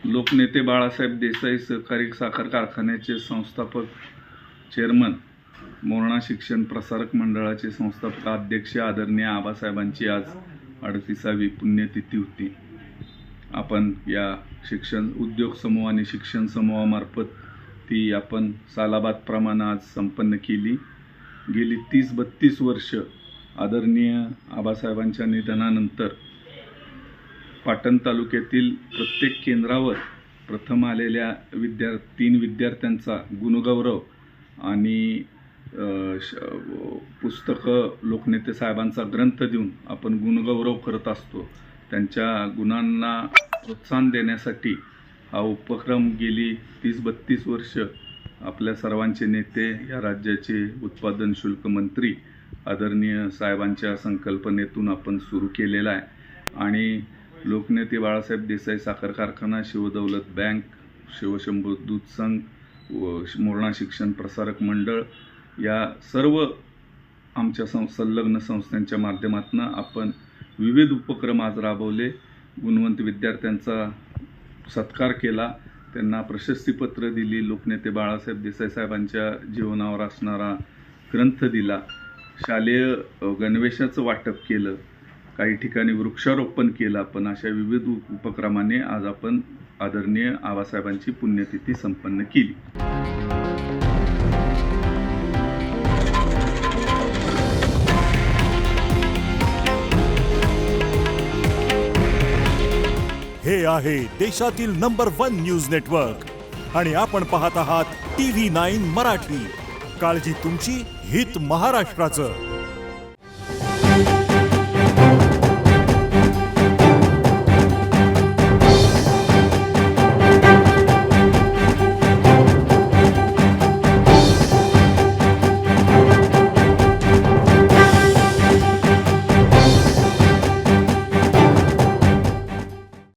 लोकनेते बाळासाहेब देसाई सहकारी साखर कारखान्याचे संस्थापक चेअरमन, मोरणा शिक्षण प्रसारक मंडळाचे संस्थापक अध्यक्ष आदरणीय आबासाहेबांची आज 38वी पुण्यतिथी होती. आपण या शिक्षण उद्योग समूह आणि शिक्षण समूहामार्फत ती आपण सालाबादप्रमाणे आज संपन्न केली. गेली 30-32 वर्ष आदरणीय आबासाहेबांच्या निधनानंतर पाटण तालुक्यातील प्रत्येक केंद्रावर प्रथम आलेल्या 3 विद्यार्थ्यांचा गुणगौरव आणि पुस्तकं लोकनेते साहेबांचा ग्रंथ देऊन आपण गुणगौरव करत असतो. त्यांच्या गुणांना प्रोत्साहन देण्यासाठी हा उपक्रम गेली 30-32 वर्ष आपल्या सर्वांचे नेते, या राज्याचे उत्पादन शुल्क मंत्री आदरणीय साहेबांच्या संकल्पनेतून आपण सुरू केलेला आहे. आणि लोकनेते बाळासाहेब देसाई साखर कारखाना, शिवदौलत बँक, शिवशंभू दूध संघ व मोरणा शिक्षण प्रसारक मंडळ या सर्व आमच्या संलग्न संस्थांच्या माध्यमातून आपण विविध उपक्रम आज राबवले. गुणवंत विद्यार्थ्यांचा सत्कार केला, त्यांना प्रशस्तीपत्र दिली, लोकनेते बाळासाहेब देसाई साहेबांच्या जीवनावर असणारा ग्रंथ दिला, शालेय गणवेशाचं वाटप केलं, काही ठिकाणी वृक्षारोपण केलं. आपण अशा विविध उपक्रमाने आज आपण आदरणीय आबासाहेबांची पुण्यतिथी संपन्न केली. हे आहे देशातील नंबर 1 न्यूज नेटवर्क आणि आपण पाहत आहात TV9 मराठी. काळजी तुमची, हित महाराष्ट्राचं.